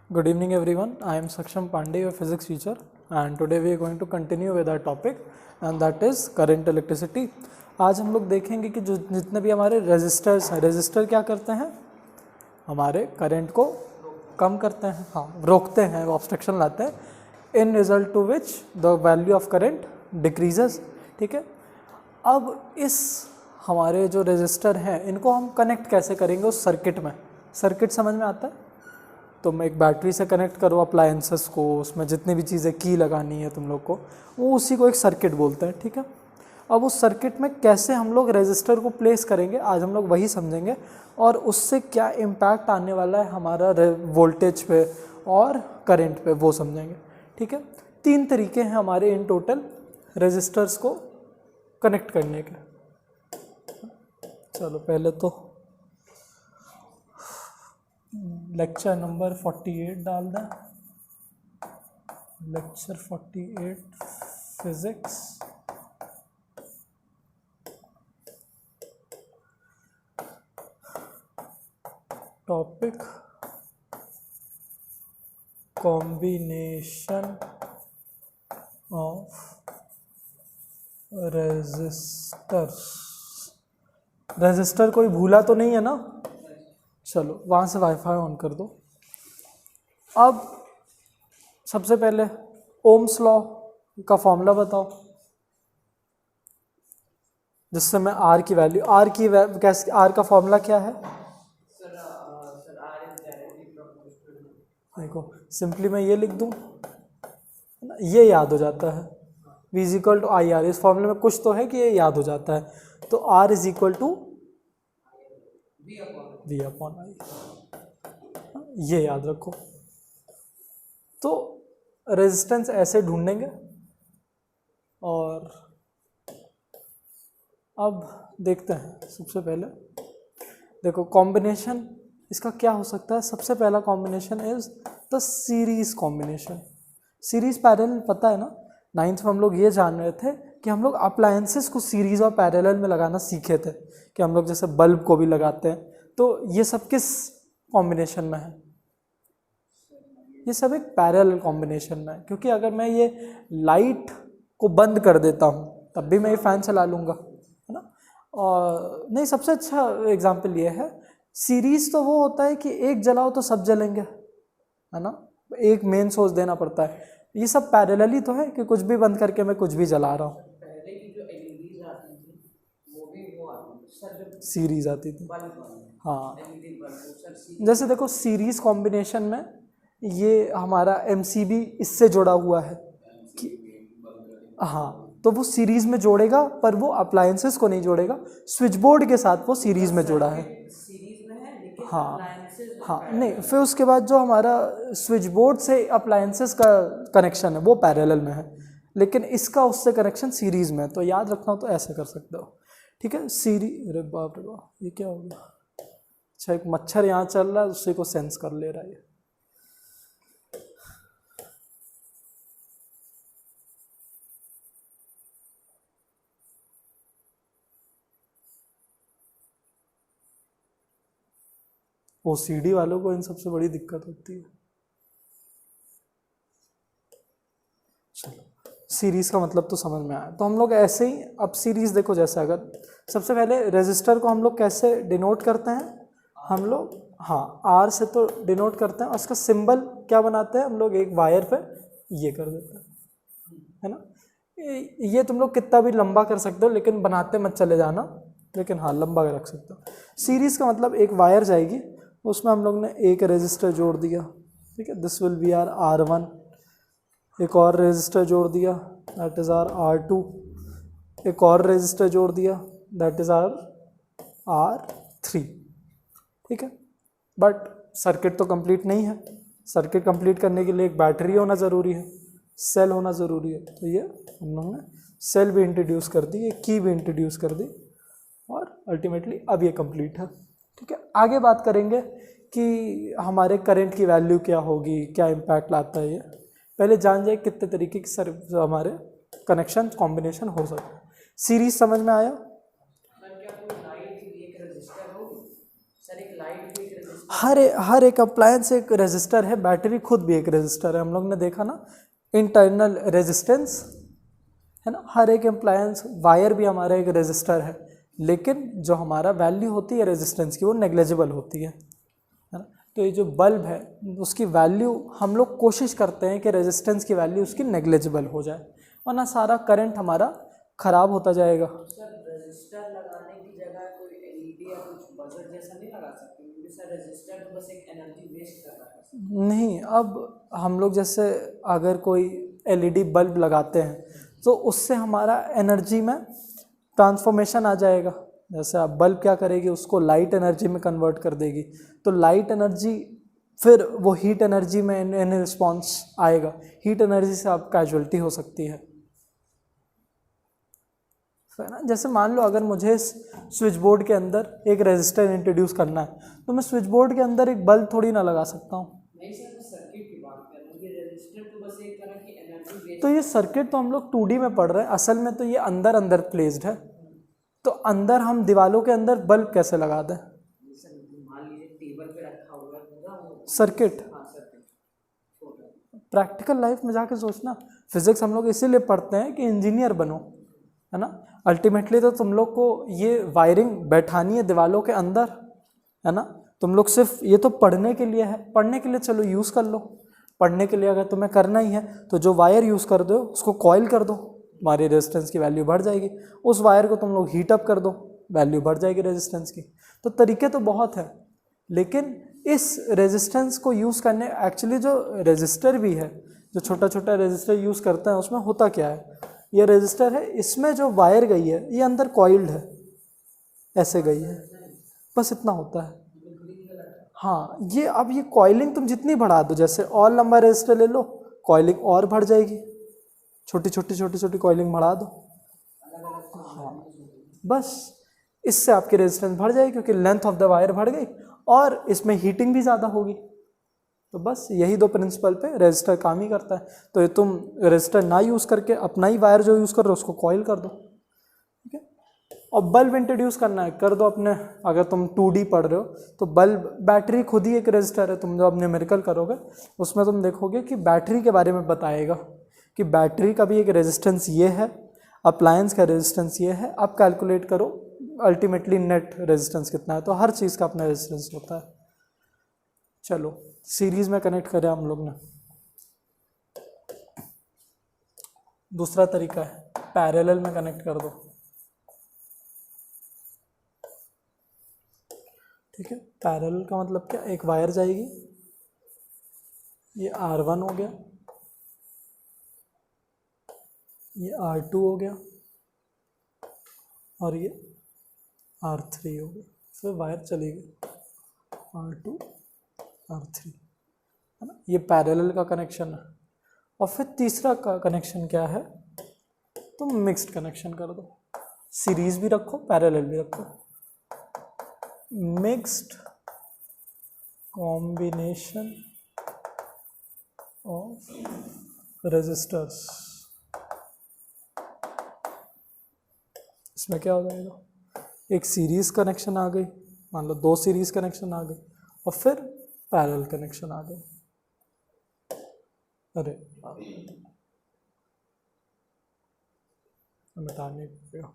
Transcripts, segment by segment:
Good evening everyone. I am Saksham Pandey, your physics teacher, and today we are going to continue with our topic and that is current electricity. आज हम लोग देखेंगे कि जो जितने भी हमारे रेजिस्टर्स हैं, रेजिस्टर क्या करते हैं, हमारे करंट को कम करते हैं, हाँ रोकते हैं, ऑब्स्ट्रक्शन लाते हैं, in result to which the value of current decreases. ठीक है, अब इस हमारे जो रेजिस्टर हैं इनको हम कनेक्ट कैसे करेंगे उस सर्किट में. सर्किट समझ में आता है? तो मैं एक बैटरी से कनेक्ट करो अप्लायंसेस को, उसमें जितनी भी चीज़ें की लगानी है तुम लोग को, वो उसी को एक सर्किट बोलते हैं. ठीक है, अब उस सर्किट में कैसे हम लोग रेजिस्टर को प्लेस करेंगे आज हम लोग वही समझेंगे, और उससे क्या इम्पैक्ट आने वाला है हमारा वोल्टेज पे और करंट पे वो समझेंगे. ठीक है, 3 तरीके हैं हमारे इन टोटल रेजिस्टर्स को कनेक्ट करने के. चलो पहले तो लेक्चर नंबर 48 डाल दें. Lecture 48 physics. Topic combination of resistors. Resistor कोई भूला तो नहीं है ना? चलो वहाँ से वाईफाई ऑन कर दो. अब सबसे पहले ओम्स लॉ का फॉर्मूला बताओ जिससे मैं आर की वैल्यू कैसे, आर का फॉर्मूला क्या है? देखो सिंपली मैं ये लिख दूं, ये याद हो जाता है, V is equal to I R. इस फॉर्मूले में कुछ तो है कि ये याद हो जाता है, तो R is equal to V upon I, ये याद रखो. तो रेजिस्टेंस ऐसे ढूंढेंगे. और अब देखते हैं, सबसे पहले देखो कॉम्बिनेशन इसका क्या हो सकता है. सबसे पहला combination is the series combination. Series parallel पता है ना, 9th में हम लोग ये जान रहे थे कि हम लोग अप्लायंसेस को सीरीज और पैरेलल में लगाना सीखे थे, कि हम लोग जैसे बल्ब को भी लगाते हैं. तो ये सब किस कॉम्बिनेशन में है? ये सब एक पैरेलल कॉम्बिनेशन में है, क्योंकि अगर मैं ये लाइट को बंद कर देता हूँ तब भी मैं ये फैन चला लूँगा, है ना. और नहीं, सबसे अच्छा एग्जाम्पल ये है, सीरीज तो वो होता है कि एक जलाओ तो सब जलेंगे, है ना, एक मेन सोर्स देना पड़ता है. ये सब पैरेलल ही तो है कि कुछ भी बंद करके मैं कुछ भी जला रहा हूँ. पहले की जो एलईडीज आती थी वो भी वो आती थी, सीरीज आती थी, हाँ. एलईडी जैसे देखो सीरीज कॉम्बिनेशन में ये हमारा एमसीबी इससे जुड़ा हुआ है कि हाँ, तो वो सीरीज में जोड़ेगा, पर वो अप्लायंसेस को नहीं जोड़ेगा. स्विच बोर्ड के साथ वो सीरीज में जुड़ा है. सीरीज में है, लेकिन हाँ appliances हाँ, नहीं फिर उसके बाद जो हमारा स्विच बोर्ड से अप्लायंसेस का कनेक्शन है वो पैरेलल में है, लेकिन इसका उससे कनेक्शन सीरीज में है. तो याद रखना हो तो ऐसे कर सकते हो. ठीक है, अरे बाप रे बाप, ये क्या हो गया? अच्छा, एक मच्छर यहाँ चल रहा है, उसी को सेंस कर ले रहा है ये. OCD वालों को इन सबसे बड़ी दिक्कत होती है. चलो, सीरीज का मतलब तो समझ में आया. तो हम लोग ऐसे ही, अब सीरीज देखो, जैसे अगर सबसे पहले रेजिस्टर को हम लोग कैसे डिनोट करते हैं, हम लोग हाँ आर से तो डिनोट करते हैं, और इसका सिंबल क्या बनाते हैं हम लोग, एक वायर पे ये कर देते हैं, है ना. ये तुम लोग कितना भी लंबा कर सकते हो, लेकिन बनाते मत चले जाना, लेकिन हाँ लंबा रख सकते हो. सीरीज का मतलब एक वायर जाएगी, उसमें हम लोग ने एक रेजिस्टर जोड़ दिया. ठीक है, this will be are R1. एक और रेजिस्टर जोड़ दिया, दैट इज़ आर R2. एक और रेजिस्टर जोड़ दिया, दैट इज़ आर R3. ठीक है, बट सर्किट तो कंप्लीट नहीं है. सर्किट कंप्लीट करने के लिए एक बैटरी होना ज़रूरी है, सेल होना ज़रूरी है. तो ये हम लोग ने सेल भी इंट्रोड्यूस कर दी, एक की भी इंट्रोड्यूस कर दी, और अल्टीमेटली अब ये कंप्लीट है. ठीक है, आगे बात करेंगे कि हमारे करंट की वैल्यू क्या होगी, क्या इम्पैक्ट लाता है ये. पहले जान जाए कितने तरीके की हमारे कनेक्शन कॉम्बिनेशन हो सकते हैं. सीरीज समझ में आया? सर क्या कोई लाइट भी एक रजिस्टर होगी? सर एक लाइट भी एक रजिस्टर हर एक अप्लायंस एक रेजिस्टर है, बैटरी खुद भी एक रेजिस्टर है। हम लोग ने देखा ना इंटरनल रेजिस्टेंस है ना, हर एक अप्लायंस वायर भी हमारा एक रेजिस्टर है, लेकिन जो हमारा वैल्यू होती है रेजिस्टेंस की वो नेग्लेजिबल होती है ना। तो ये जो बल्ब है उसकी वैल्यू हम लोग कोशिश करते हैं कि रेजिस्टेंस की वैल्यू उसकी नेग्लेजिबल हो जाए, वरना सारा करंट हमारा खराब होता जाएगा। सर रजिस्टर लगाने की जगह कोई एलईडी या कुछ बजर जैसा नहीं लगा सकते, क्योंकि सर रजिस्टर तो बस एक एनर्जी वेस्ट कर रहा है। नहीं, अब हम लोग जैसे अगर कोई एलईडी बल्ब लगाते हैं तो उससे हमारा एनर्जी में ट्रांसफॉर्मेशन आ जाएगा। जैसे आप बल्ब क्या करेगी, उसको लाइट एनर्जी में कन्वर्ट कर देगी, तो लाइट एनर्जी फिर वो हीट एनर्जी में इन रिस्पॉन्स आएगा, हीट एनर्जी से आप कैजुअलिटी हो सकती है ना। जैसे मान लो अगर मुझे स्विच बोर्ड के अंदर एक रेजिस्टर इंट्रोड्यूस करना है, तो मैं स्विच बोर्ड के अंदर एक बल्ब थोड़ी ना लगा सकता हूँ। नहीं सर, मैं सर्किट की बात कर रहा हूँ, ये रजिस्टर तो बस एक तरह की एनर्जी वेस्ट। तो ये सर्किट तो हम लोग 2D में पढ़ रहे हैं, असल में तो ये अंदर अंदर प्लेस्ड है, तो अंदर हम दीवालों के अंदर बल्ब कैसे लगा दें? सर मान लीजिए टेबल पे रखा हुआ है पूरा वो सर्किट हाँ सर्किट छोटा। प्रैक्टिकल लाइफ में जाके सोचना, फिजिक्स हम लोग इसीलिए पढ़ते हैं कि इंजीनियर बनो, है ना। अल्टीमेटली तो तुम लोग को ये वायरिंग बैठानी है दीवालों के अंदर, है ना। तुम लोग सिर्फ ये तो पढ़ने के लिए है, पढ़ने के लिए चलो यूज़ कर लो, पढ़ने के लिए अगर तुम्हें करना ही है तो जो वायर यूज़ कर दो उसको कॉइल कर दो, तुम्हारी रेजिस्टेंस की वैल्यू बढ़ जाएगी। उस वायर को तुम लोग हीट अप कर दो, वैल्यू बढ़ जाएगी रेजिस्टेंस की। तो तरीके तो बहुत है, लेकिन इस रेजिस्टेंस को यूज़ करने एक्चुअली जो रेजिस्टर भी है, जो छोटा छोटा रेजिस्टर यूज़ करते हैं, उसमें होता क्या है, ये रेजिस्टर है, इसमें जो वायर गई है ये अंदर कॉइल्ड है, ऐसे गई है, बस इतना होता है। हाँ, ये अब ये कॉइलिंग तुम जितनी बढ़ा दो, जैसे और लंबा रेजिस्टर ले लो, कॉइलिंग और बढ़ जाएगी, छोटी छोटी कॉइलिंग बढ़ा दो। हाँ, बस इससे आपकी रेजिस्टेंस बढ़ जाएगी, क्योंकि लेंथ ऑफ द वायर बढ़ गई और इसमें हीटिंग भी ज़्यादा होगी। तो बस यही दो प्रिंसिपल पे रेजिस्टर काम ही करता है। तो ये तुम रेजिस्टर ना यूज़ करके अपना ही वायर जो यूज़ कर रहे हो उसको कॉइल कर दो, ठीक है। और बल्ब इंट्रोड्यूस करना है, कर दो अपने, अगर तुम 2D पढ़ रहे हो तो बल्ब, बैटरी खुद ही एक रेजिस्टर है। तुम जो अब न्यूमेरिकल करोगे उसमें तुम देखोगे कि बैटरी के बारे में बताएगा कि बैटरी का भी एक रेजिस्टेंस ये है, अप्लायंस का रेजिस्टेंस ये है, अब कैलकुलेट करो अल्टीमेटली नेट रेजिस्टेंस कितना है। तो हर चीज़ का अपना रेजिस्टेंस होता है। चलो सीरीज में कनेक्ट करें हम लोग ने। दूसरा तरीका है पैरेलल में कनेक्ट कर दो, ठीक है। पैरेलल का मतलब क्या, एक वायर जाएगी, ये R1 हो गया, ये R2 हो गया और ये R3 हो गया, फिर वायर चली गई R2 R3, है ना। ये पैरेलल का कनेक्शन है। और फिर तीसरा का कनेक्शन क्या है, तुम मिक्स्ड कनेक्शन कर दो, सीरीज भी रखो पैरेलल भी रखो, मिक्स्ड कॉम्बिनेशन ऑफ रेजिस्टर्स। इसमें क्या हो जाएगा, एक सीरीज कनेक्शन आ गई, मान लो 2 सीरीज कनेक्शन आ गई, और फिर पैरेलल कनेक्शन आ गए। अरे मिटाने पड़ेगा,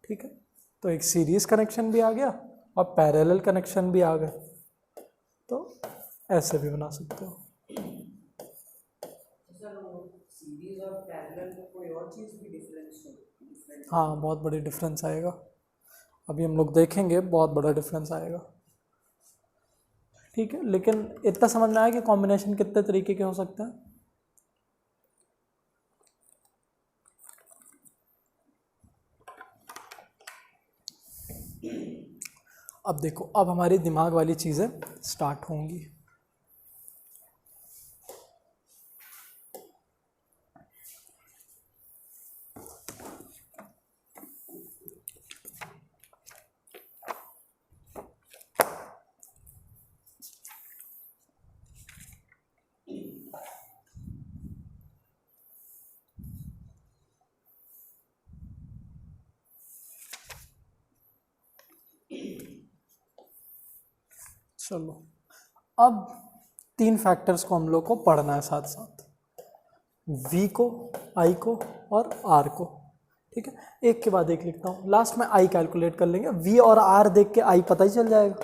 ठीक है। तो एक सीरीज कनेक्शन भी आ गया और पैरेलल कनेक्शन भी आ गए, तो ऐसे भी बना सकते हो। सीरीज और पैरेलल में कोई और चीज़ भी डिफरेंस हो? हाँ, बहुत बड़ी डिफरेंस आएगा, अभी हम लोग देखेंगे, बहुत बड़ा डिफरेंस आएगा, ठीक है। लेकिन इतना समझ में आया कि कॉम्बिनेशन कितने तरीके के हो सकते हैं। अब देखो, अब हमारी दिमाग वाली चीज़ें स्टार्ट होंगी। चलो अब 3 फैक्टर्स को हम लोग को पढ़ना है साथ साथ, V को, I को और R को, ठीक है। एक के बाद एक लिखता हूँ, लास्ट में I कैलकुलेट कर लेंगे, V और R देख के I पता ही चल जाएगा,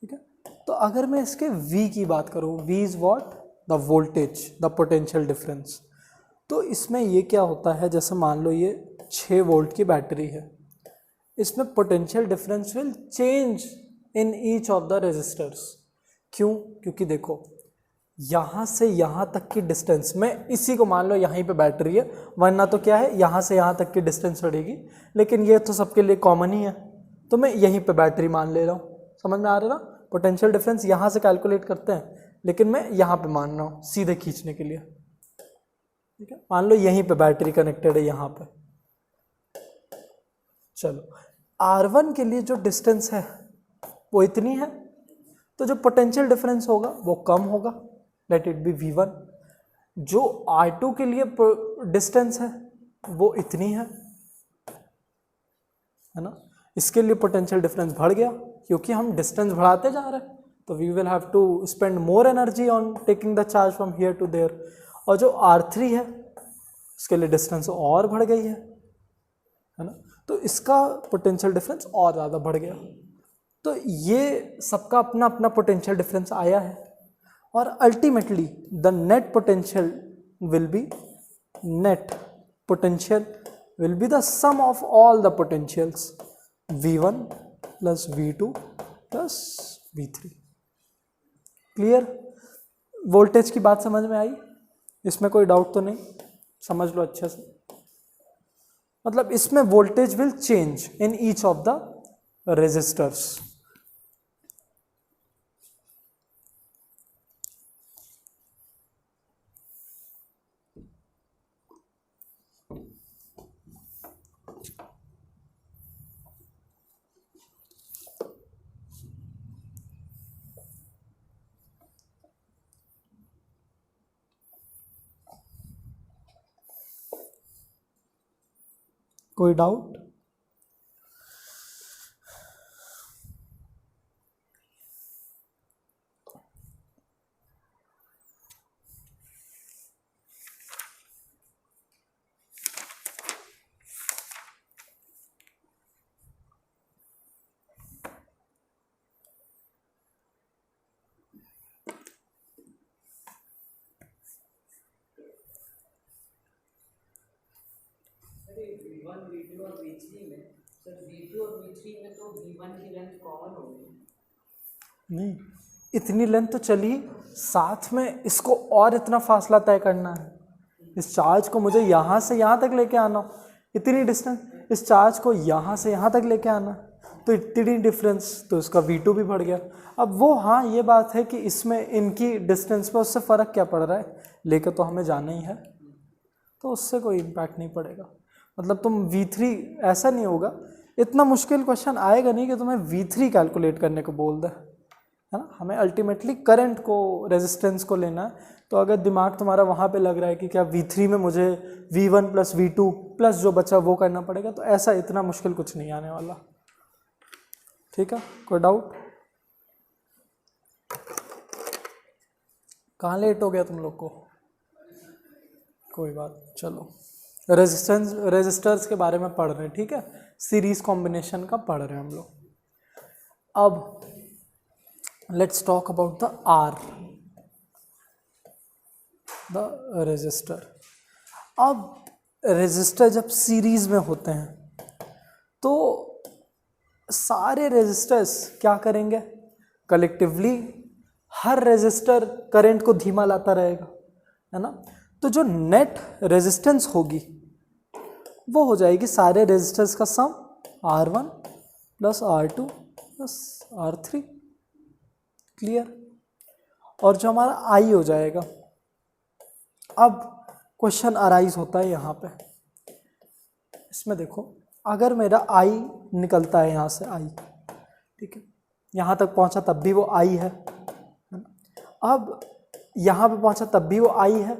ठीक है। तो अगर मैं इसके V की बात करूँ, V is what, the voltage, the potential difference. तो इसमें ये क्या होता है, जैसे मान लो ये 6 वोल्ट की बैटरी है, इसमें potential difference will change in each of the resistors. क्यों? क्योंकि देखो यहाँ से यहाँ तक की डिस्टेंस में, इसी को मान लो यहीं पे बैटरी है, वरना तो क्या है यहाँ से यहाँ तक की डिस्टेंस बढ़ेगी, लेकिन ये तो सबके लिए कॉमन ही है, तो मैं यहीं पे बैटरी मान ले रहा हूँ। समझ में आ रहा है ना? पोटेंशियल डिफरेंस यहाँ से कैलकुलेट करते हैं, लेकिन मैं यहाँ पे मान रहा हूँ सीधे खींचने के लिए, ठीक है। मान लो यहीं पे बैटरी कनेक्टेड है यहाँ पे। चलो R1 के लिए जो डिस्टेंस है वो इतनी है, तो जो पोटेंशियल डिफरेंस होगा वो कम होगा, लेट इट बी V1। जो R2 के लिए डिस्टेंस है वो इतनी है ना, इसके लिए पोटेंशियल डिफरेंस बढ़ गया क्योंकि हम डिस्टेंस बढ़ाते जा रहे हैं, तो we will have to spend more energy on taking the charge from here to there. और जो R3 है उसके लिए डिस्टेंस और बढ़ गई है ना, तो इसका पोटेंशियल डिफरेंस और ज़्यादा बढ़ गया। तो ये सबका अपना अपना पोटेंशियल डिफरेंस आया है, और ultimately the net potential will be the sum of all the potentials V1 plus V2 plus V3। Clear? Voltage की बात समझ में आई? इसमें कोई डाउट तो नहीं? समझ लो अच्छे से। मतलब इसमें voltage will change in each of the resistors. कोई डाउट? V1, V2 और V3 में, सर V2 और V3 में तो V1 की लेंथ कॉमन होगी। नहीं, इतनी लेंथ तो चली, साथ में इसको और इतना फासला तय करना है। इस चार्ज को मुझे यहाँ से यहाँ तक लेके आना, इतनी डिस्टेंस, इस चार्ज को यहाँ से यहाँ तक लेके आना, तो इतनी डिफरेंस, तो इसका V2 भी बढ़ गया। अब वो हाँ ये बात है कि इसमें इनकी डिस्टेंस पे उससे फ़र्क क्या पड़ रहा है, लेके तो हमें जाना ही है, तो उससे कोई इम्पैक्ट नहीं पड़ेगा। मतलब तुम V3, ऐसा नहीं होगा, इतना मुश्किल क्वेश्चन आएगा नहीं कि तुम्हें V3 कैलकुलेट करने को बोल दे, है ना। हमें अल्टीमेटली करंट को, रेजिस्टेंस को लेना है। तो अगर दिमाग तुम्हारा वहाँ पे लग रहा है कि क्या V3 में मुझे V1 प्लस V2 प्लस जो बचा वो करना पड़ेगा, तो ऐसा इतना मुश्किल कुछ नहीं आने वाला, ठीक है। कोई डाउट? कहाँ लेट हो गया तुम लोग को? कोई बात, चलो रेजिस्टर्स के बारे में पढ़ रहे हैं, ठीक है। सीरीज कॉम्बिनेशन का पढ़ रहे हैं हम लोग। अब let's talk about the R, the resistor. अब रेजिस्टर जब सीरीज में होते हैं तो सारे रेजिस्टर्स क्या करेंगे, कलेक्टिवली हर रेजिस्टर करंट को धीमा लाता रहेगा, है ना। तो जो नेट रेजिस्टेंस होगी वो हो जाएगी सारे रेजिस्टर्स का सम, R1 plus R2 plus R3। Clear? और जो हमारा I हो जाएगा, अब क्वेश्चन अराइज होता है यहाँ पे, इसमें देखो, अगर मेरा I निकलता है यहाँ से I, ठीक है, यहाँ तक पहुँचा तब भी वो I है, अब यहाँ पे पहुँचा तब भी वो I है,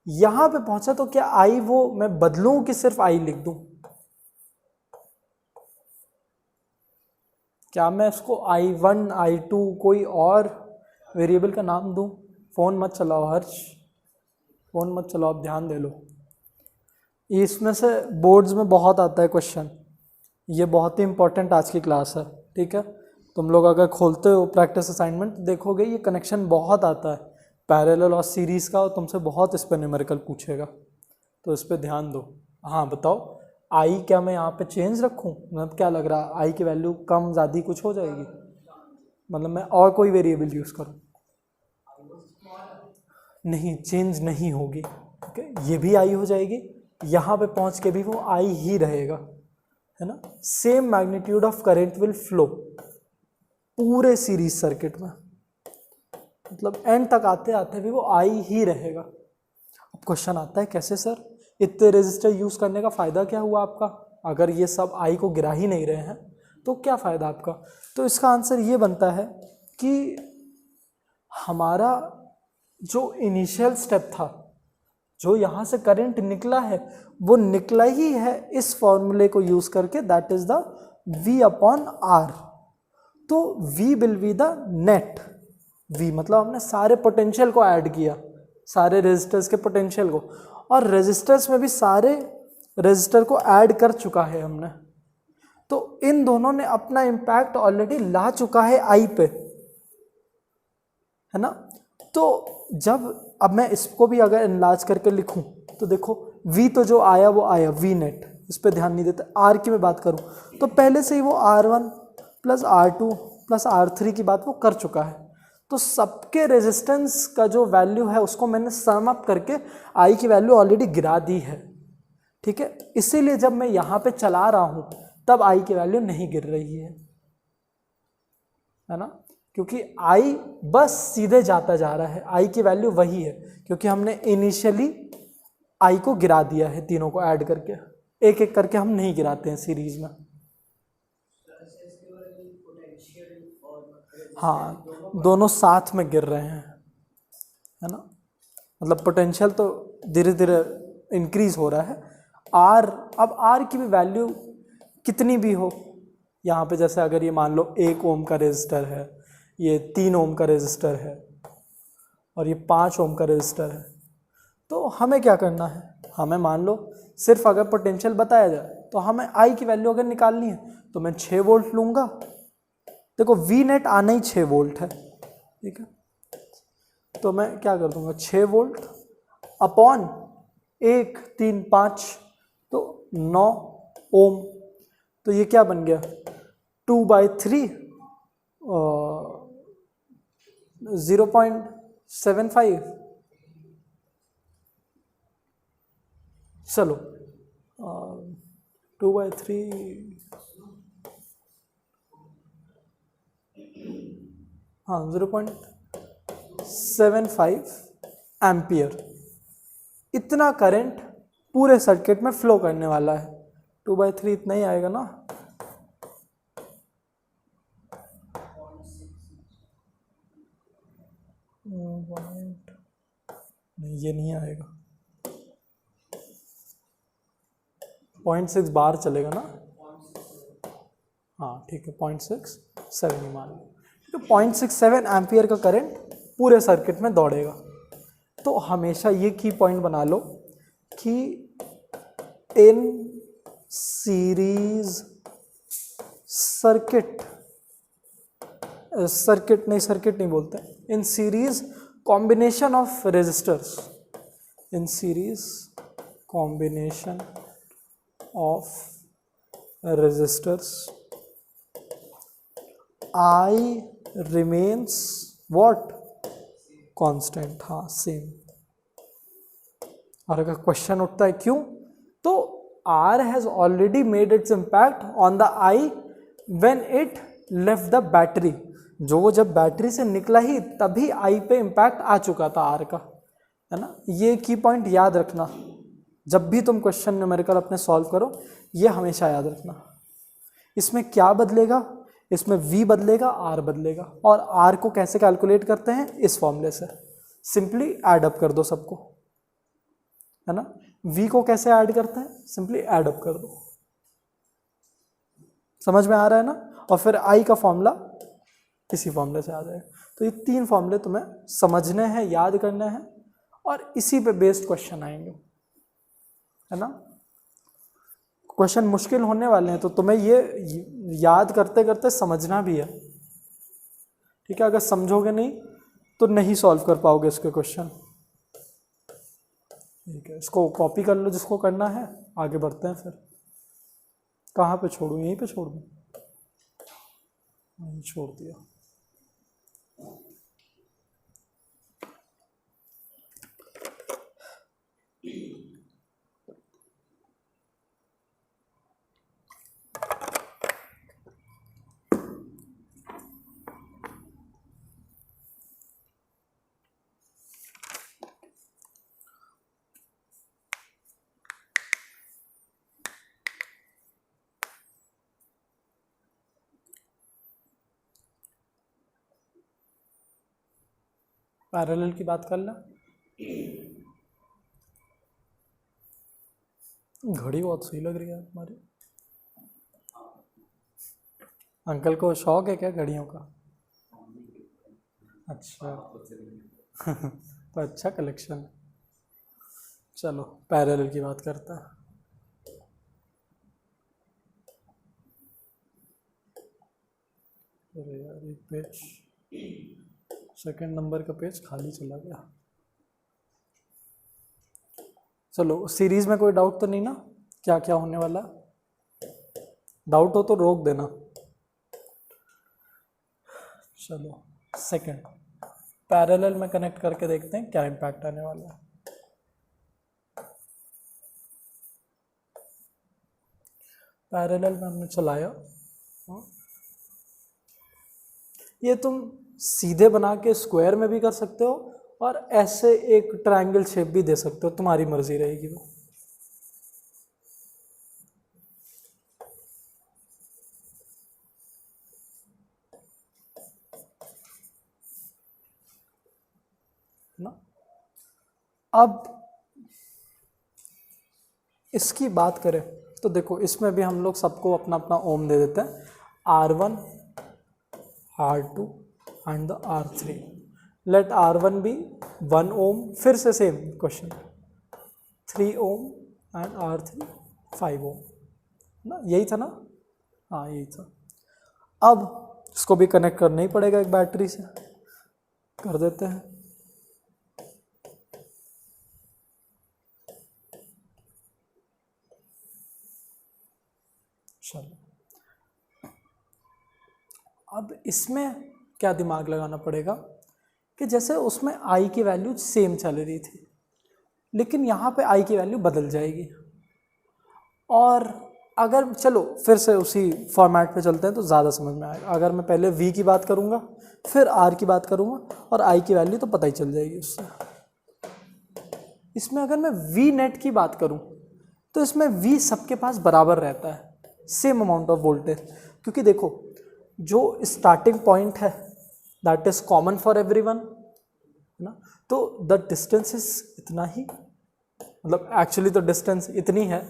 यहाँ पे पहुँचा तो क्या I वो मैं बदलूँ कि सिर्फ I लिख दूँ? क्या मैं इसको I1 I2 कोई और वेरिएबल का नाम दूं? फ़ोन मत चलाओ हर्ष, फ़ोन मत चलाओ, आप ध्यान दे लो। इसमें से बोर्ड्स में बहुत आता है क्वेश्चन, ये बहुत ही इंपॉर्टेंट आज की क्लास है, ठीक है। तुम लोग अगर खोलते हो प्रैक्टिस असाइनमेंट देखोगे ये कनेक्शन बहुत आता है पैरेलल और सीरीज़ का, और तुमसे बहुत इस पर न्यूमेरिकल पूछेगा, तो इस पर ध्यान दो। हाँ बताओ, आई क्या मैं यहाँ पे चेंज रखूँ? मतलब क्या लग रहा है, आई की वैल्यू कम ज़्यादा कुछ हो जाएगी? मतलब मैं और कोई वेरिएबल यूज़ करूँ? नहीं, चेंज नहीं होगी, ठीक है। ये भी आई हो जाएगी, यहाँ पे पहुँच के भी वो आई ही रहेगा, है ना। Same magnitude of current will flow पूरे सीरीज सर्किट में, मतलब एंड तक आते आते भी वो आई ही रहेगा। अब क्वेश्चन आता है कैसे सर, इतने रेजिस्टर यूज़ करने का फ़ायदा क्या हुआ आपका? अगर ये सब आई को गिरा ही नहीं रहे हैं तो क्या फ़ायदा आपका? तो इसका आंसर ये बनता है कि हमारा जो इनिशियल स्टेप था, जो यहाँ से करंट निकला है, वो निकला ही है इस फॉर्मूले को यूज़ करके, that is the V upon R। तो V will be the net, V मतलब हमने सारे पोटेंशियल को ऐड किया, सारे रेजिस्टर्स के पोटेंशियल को, और रेजिस्टर्स में भी सारे रेजिस्टर को ऐड कर चुका है हमने। तो इन दोनों ने अपना इम्पैक्ट ऑलरेडी ला चुका है आई पे, है ना। तो जब अब मैं इसको भी अगर एनलार्ज करके लिखूं तो देखो V तो जो आया वो आया V नेट, इस पे ध्यान नहीं देते। R की मैं बात करूं तो पहले से ही वो R1 plus R2 plus R3 की बात वो कर चुका है। तो सबके रेजिस्टेंस का जो वैल्यू है उसको मैंने सम अप करके I की वैल्यू ऑलरेडी गिरा दी है, ठीक है। इसीलिए जब मैं यहाँ पे चला रहा हूँ तब I की वैल्यू नहीं गिर रही है ना, क्योंकि I बस सीधे जाता जा रहा है, I की वैल्यू वही है, क्योंकि हमने इनिशियली I को गिरा दिया है, तीनों को ऐड करके, एक एक करके हम नहीं गिराते हैं सीरीज में। हाँ, दोनों साथ में गिर रहे हैं, है ना। मतलब पोटेंशियल तो धीरे धीरे इंक्रीज हो रहा है। R, अब R की भी वैल्यू कितनी भी हो, यहाँ पे जैसे अगर ये मान लो 1 ओम का रेजिस्टर है, ये 3 ओम का रेजिस्टर है और ये 5 ओम का रेजिस्टर है, तो हमें क्या करना है, हमें मान लो सिर्फ अगर पोटेंशियल बताया जाए तो हमें I की वैल्यू अगर निकालनी है तो मैं 6 वोल्ट लूँगा। देखो V नेट आना ही 6 वोल्ट है, ठीक है। तो मैं क्या कर दूंगा, 6 वोल्ट अपॉन 1 3 5 तो 9 ओम, तो ये क्या बन गया 2/3 0.75। चलो 2/3 हाँ 0.75 एम्पियर, इतना करंट पूरे सर्किट में फ्लो करने वाला है। 2/3 इतना ही आएगा ना, नहीं ये नहीं आएगा, 0.6 बार चलेगा ना, हाँ ठीक है 0.67 ही मान लो, तो 0.67 एम्पियर का करंट पूरे सर्किट में दौड़ेगा। तो हमेशा ये की पॉइंट बना लो कि इन सीरीज सर्किट नहीं बोलते, in series combination of resistors, in series combination of resistors I remains what constant, हाँ सेम। और अगर क्वेश्चन उठता है क्यों, तो R has already made its impact on the I when it left the battery, जो जब बैटरी से निकला ही तभी I पे इम्पैक्ट आ चुका था R का, है ना। ये की पॉइंट याद रखना, जब भी तुम क्वेश्चन न्यूमेरिकल अपने सॉल्व करो ये हमेशा याद रखना। इसमें क्या बदलेगा, इसमें V बदलेगा, R बदलेगा, और R को कैसे कैलकुलेट करते हैं, इस फॉर्मूले से सिंपली ऐड अप कर दो सबको, है ना। V को कैसे ऐड करते हैं, सिंपली ऐड अप कर दो, समझ में आ रहा है ना। और फिर आई का फॉर्मूला इसी फॉर्मूले से आ जाएगा। तो ये 3 फॉर्मूले तुम्हें समझने हैं, याद करने हैं, और इसी पे बेस्ड क्वेश्चन आएंगे, है ना। क्वेश्चन मुश्किल होने वाले हैं तो तुम्हें ये याद करते करते समझना भी है, ठीक है। अगर समझोगे नहीं तो नहीं सॉल्व कर पाओगे इसके क्वेश्चन, ठीक है। इसको कॉपी कर लो जिसको करना है, आगे बढ़ते हैं। फिर कहाँ पे छोड़ूं, यहीं पे छोड़ दूं, यहीं छोड़ दिया। पैरेलल की बात कर ला। घड़ी बहुत सही लग रही है तुम्हारी। अंकल को शौक है क्या घड़ियों का? अच्छा तो अच्छा कलेक्शन है। चलो पैरेलल की बात करते हैं। अरे यार एक पेज, सेकंड नंबर का पेज खाली चला गया। चलो सीरीज में कोई डाउट तो नहीं ना, क्या क्या होने वाला? डाउट हो तो रोक देना। चलो सेकंड पैरेलल में कनेक्ट करके देखते हैं क्या इम्पैक्ट आने वाला है। पैरेलल में हमने चलाया, ये तुम सीधे बना के स्क्वायर में भी कर सकते हो और ऐसे एक ट्रायंगल शेप भी दे सकते हो, तुम्हारी मर्जी रहेगी वो। ना अब इसकी बात करें तो देखो इसमें भी हम लोग सबको अपना अपना ओम दे देते हैं, R1 R2 and the R3। Let R1 be 1 ohm, फिर से same question 3 ohm and R3 5 ohm ना, यही था ना? हाँ यही था। अब इसको भी कनेक्ट करना ही पड़ेगा एक बैटरी से, कर देते हैं। चलो अब इसमें क्या दिमाग लगाना पड़ेगा कि जैसे उसमें आई की वैल्यू सेम चल रही थी, लेकिन यहाँ पे आई की वैल्यू बदल जाएगी। और अगर चलो फिर से उसी फॉर्मेट पे चलते हैं तो ज़्यादा समझ में आएगा। अगर मैं पहले वी की बात करूँगा, फिर आर की बात करूँगा और आई की वैल्यू तो पता ही चल जाएगी उससे। इसमें अगर मैं वी नेट की बात करूँ तो इसमें वी सबके पास बराबर रहता है, सेम अमाउंट ऑफ वोल्टेज, क्योंकि देखो जो स्टार्टिंग पॉइंट है that is common for everyone, है ना। तो द डिस्टेंस इज इतना ही, मतलब एक्चुअली तो डिस्टेंस इतनी है,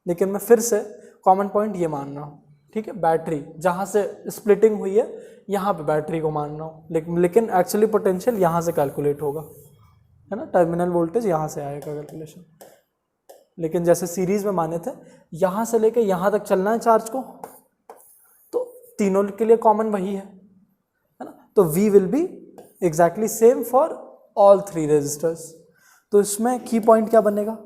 लेकिन मैं फिर से कॉमन पॉइंट ये मान रहा हूँ, ठीक है। बैटरी जहाँ से स्प्लिटिंग हुई है यहाँ पे बैटरी को मान रहा हूँ, लेकिन एक्चुअली पोटेंशियल यहाँ से कैलकुलेट होगा, है ना। टर्मिनल वोल्टेज यहाँ से आएगा कैलकुलेशन, लेकिन जैसे सीरीज में माने थे यहाँ से लेके यहाँ तक चलना है चार्ज को, तो तीनों के लिए कॉमन वही है ना। तो V will be exactly same for all 3 resistors. तो इसमें की पॉइंट क्या बनेगा?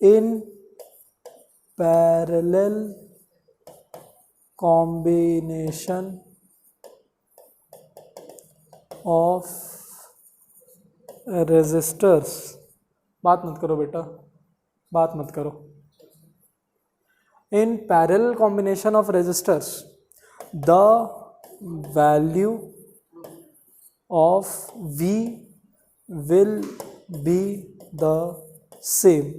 In parallel combination of resistors, बात मत करो बेटा, बात मत करो। In parallel combination of resistors the value of V will be the same,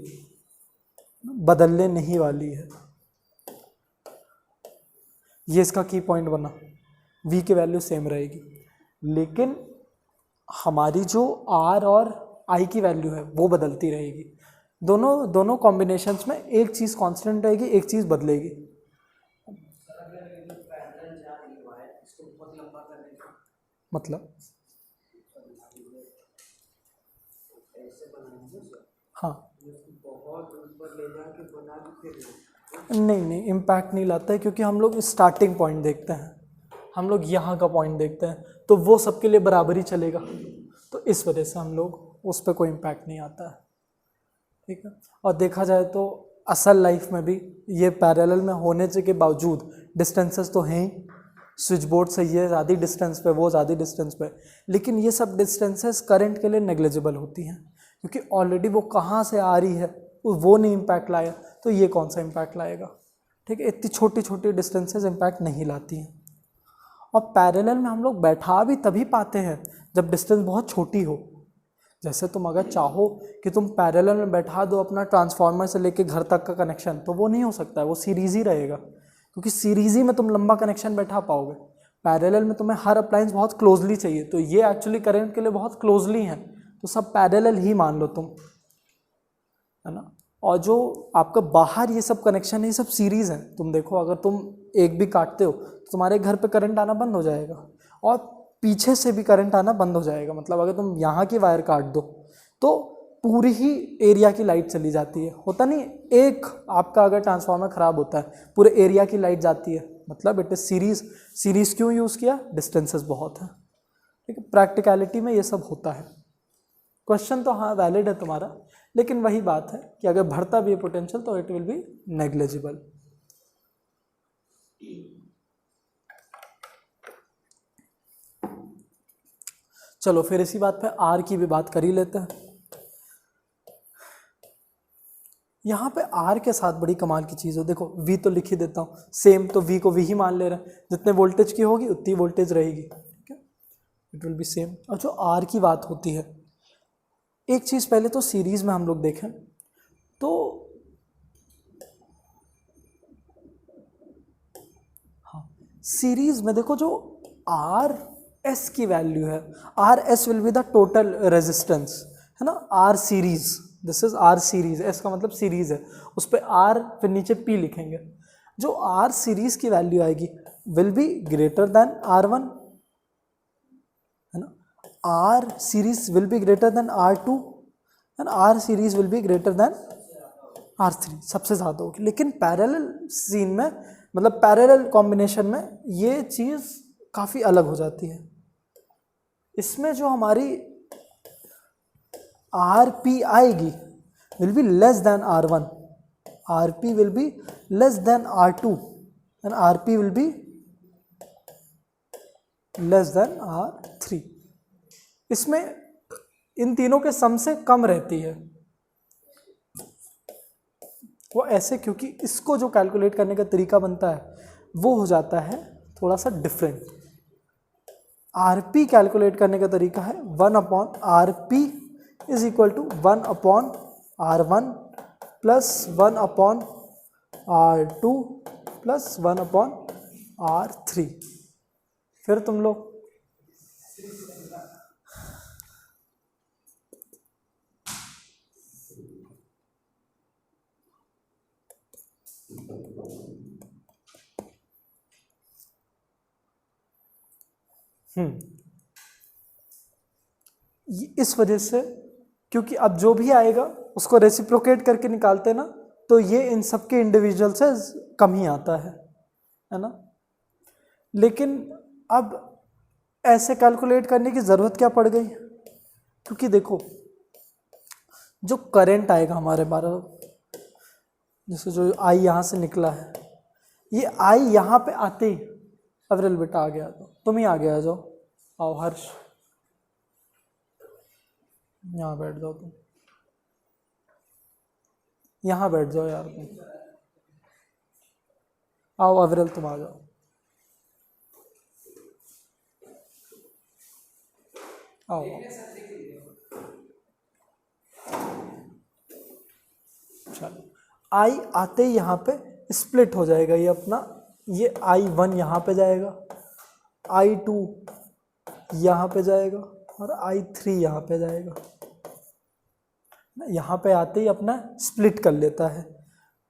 बदलने नहीं वाली है। ये इसका की पॉइंट बना, V की वैल्यू सेम रहेगी, लेकिन हमारी जो R और I की वैल्यू है वो बदलती रहेगी। दोनों कॉम्बिनेशंस में एक चीज़ कांस्टेंट रहेगी, एक चीज़ बदलेगी। मतलब हाँ बहुत ऊपर ले जाके बना के फिर नहीं इम्पैक्ट नहीं लाता है, क्योंकि हम लोग स्टार्टिंग पॉइंट देखते हैं, हम लोग यहाँ का पॉइंट देखते हैं, तो वो सबके लिए बराबर ही चलेगा, तो इस वजह से हम लोग उस पर कोई इम्पैक्ट नहीं आता है। ठीक है, और देखा जाए तो असल लाइफ में भी ये पैरेलल में होने के बावजूद डिस्टेंसेस तो हैं ही, स्विच बोर्ड से ये ज़्यादा डिस्टेंस पे, वो ज़्यादा डिस्टेंस पे, लेकिन ये सब डिस्टेंसेस करंट के लिए नेग्लिजिबल होती हैं, क्योंकि ऑलरेडी वो कहाँ से आ रही है वो नहीं इम्पैक्ट लाया, तो ये कौन सा इम्पैक्ट लाएगा। ठीक है, इतनी छोटी छोटी डिस्टेंसेस इम्पैक्ट नहीं लाती हैं। और पैरेलल में हम लोग बैठा भी तभी पाते हैं जब डिस्टेंस बहुत छोटी हो। जैसे तुम अगर चाहो कि तुम पैरेलल में बैठा दो अपना ट्रांसफार्मर से लेके घर तक का कनेक्शन, तो वो नहीं हो सकता है, वो सीरीज ही रहेगा, क्योंकि सीरीज ही में तुम लंबा कनेक्शन बैठा पाओगे। पैरेलल में तुम्हें हर अप्लायंस बहुत क्लोजली चाहिए, तो ये एक्चुअली करंट के लिए बहुत क्लोजली हैं, तो सब पैरेलल ही मान लो तुम, है ना। और जो आपका बाहर ये सब कनेक्शन है, ये सब सीरीज़ है। तुम देखो, अगर तुम एक भी काटते हो तो तुम्हारे घर पे करंट आना बंद हो जाएगा, और पीछे से भी करंट आना बंद हो जाएगा। मतलब अगर तुम यहाँ की वायर काट दो तो पूरी ही एरिया की लाइट चली जाती है। होता नहीं, एक आपका अगर ट्रांसफार्मर ख़राब होता है पूरे एरिया की लाइट जाती है, मतलब इट इज़ सीरीज़। सीरीज़ क्यों यूज़ किया? डिस्टेंसेस बहुत है। ठीक है, प्रैक्टिकलिटी में ये सब होता है। क्वेश्चन तो हाँ वैलिड है तुम्हारा, लेकिन वही बात है कि अगर बढ़ता भी है पोटेंशियल तो इट विल बी नेग्लिजिबल। चलो फिर इसी बात पे आर की भी बात कर ही लेते हैं। यहाँ पे आर के साथ बड़ी कमाल की चीज़ हो, देखो वी तो लिख ही देता हूँ सेम, तो वी को वी ही मान ले रहे हैं, जितने वोल्टेज की होगी उतनी वोल्टेज रहेगी। ठीक है, इट विल बी सेम। और जो आर की बात होती है, एक चीज़ पहले तो सीरीज में हम लोग देखें तो हाँ, सीरीज में देखो जो आर एस की वैल्यू है, R S will be the total resistance, है ना। R series, this is R series, S का मतलब सीरीज है, उस पर आर फिर नीचे पी लिखेंगे। जो आर सीरीज की वैल्यू आएगी will be greater than R one, है ना। R series will be greater than R two and R series will be greater than R three, सबसे ज़्यादा होगी। लेकिन पैरेलल सीन में, मतलब पैरेलल कॉम्बिनेशन में ये चीज़ काफ़ी अलग हो जाती है। इसमें जो हमारी आर पी आएगी will be less than R one, R P will be less than R two and R P will be less than R three. इसमें इन तीनों के सम से कम रहती है। वो ऐसे क्योंकि इसको जो कैलकुलेट करने का तरीका बनता है वो हो जाता है थोड़ा सा डिफरेंट। आरपी कैलकुलेट करने का तरीका है 1/RP is equal to 1/R1 plus 1/R2 plus 1/R3। फिर तुम लोग इस वजह से, क्योंकि अब जो भी आएगा उसको रेसिप्रोकेट करके निकालते ना, तो ये इन सबके इंडिविजुअल से कम ही आता है ना। लेकिन अब ऐसे कैलकुलेट करने की ज़रूरत क्या पड़ गई? क्योंकि देखो जो करंट आएगा हमारे बारे, जैसे जो आई यहाँ से निकला है, ये आई यहाँ पे आते ही, अवरल बेटा आ गया, तो तुम ही आगे आ जाओ, आओ हर्ष यहाँ बैठ जाओ, तुम यहाँ बैठ जाओ यार, तुम आओ अवरल तुम आ जाओ, आओ चलो। आई आते ही यहाँ पे स्प्लिट हो जाएगा ये अपना, ये I1 यहाँ पे जाएगा, I2 यहाँ पे जाएगा और I3 यहाँ पे जाएगा। यहाँ पे आते ही अपना स्प्लिट कर लेता है।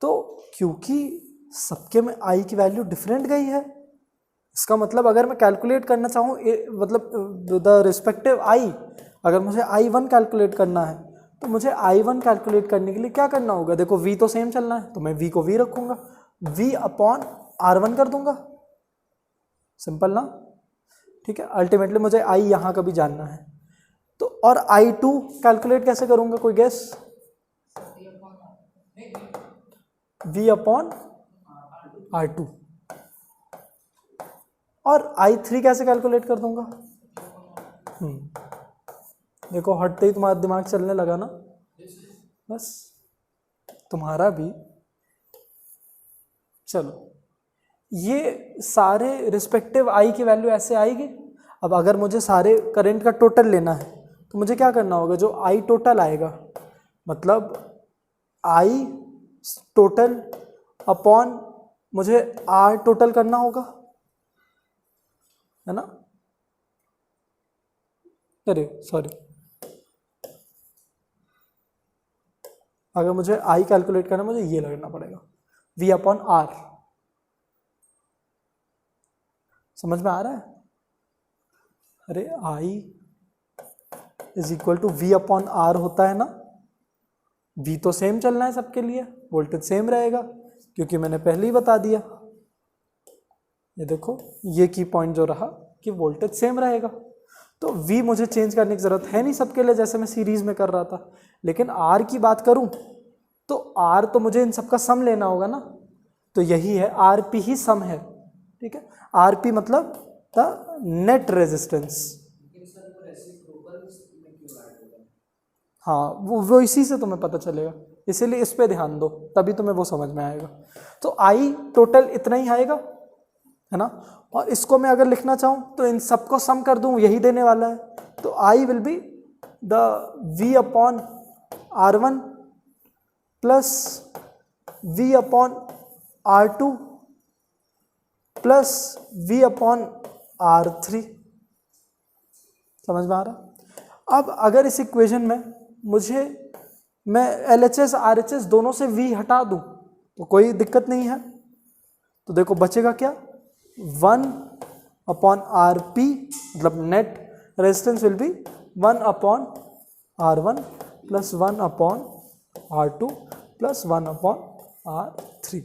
तो क्योंकि सबके में I की वैल्यू डिफरेंट गई है, इसका मतलब अगर मैं कैलकुलेट करना चाहूँ मतलब द रिस्पेक्टिव आई, अगर मुझे I1 कैलकुलेट करना है तो मुझे I1 कैलकुलेट करने के लिए क्या करना होगा? देखो V तो सेम चलना है तो मैं V को V रखूँगा, V अपॉन R1 कर दूंगा, सिंपल ना, ठीक है। अल्टीमेटली मुझे I यहाँ का भी जानना है, तो और I2 कैलकुलेट कैसे करूँगा, कोई गेस? V upon R2। और I3 कैसे कैलकुलेट कर दूंगा? देखो हटते ही तुम्हारा दिमाग चलने लगा ना, बस तुम्हारा भी। चलो ये सारे रिस्पेक्टिव आई की वैल्यू ऐसे आएगी। अब अगर मुझे सारे करंट का टोटल लेना है तो मुझे क्या करना होगा? जो आई टोटल आएगा मतलब आई टोटल अपॉन मुझे आर टोटल करना होगा, है ना? अरे सॉरी, अगर मुझे आई कैलकुलेट करना मुझे ये लगना पड़ेगा V अपॉन आर। समझ में आ रहा है? अरे I is equal to V upon R होता है ना, V तो सेम चलना है सबके लिए, वोल्टेज सेम रहेगा क्योंकि मैंने पहले ही बता दिया। ये देखो ये की पॉइंट जो रहा कि वोल्टेज सेम रहेगा, तो V मुझे चेंज करने की जरूरत है नहीं सबके लिए जैसे मैं सीरीज में कर रहा था। लेकिन R की बात करूं तो R तो मुझे इन सबका सम लेना होगा ना, तो यही है RP ही सम है, ठीक है। RP मतलब द नेट रेजिस्टेंस। हाँ वो इसी से तुम्हें पता चलेगा, इसीलिए इस पे ध्यान दो तभी तुम्हें वो समझ में आएगा। तो आई टोटल इतना ही आएगा, है ना। और इसको मैं अगर लिखना चाहूँ तो इन सबको सम कर दूँ, यही देने वाला है। तो I will be the V upon R1 plus V upon R2 plus V upon R3। समझ में आ रहा? अब अगर इस इक्वेशन में मैं LHS RHS दोनों से V हटा दूं तो कोई दिक्कत नहीं है। तो देखो बचेगा क्या? 1 अपॉन RP मतलब net resistance will be 1 upon R1 plus 1 upon R2 plus 1 upon R3।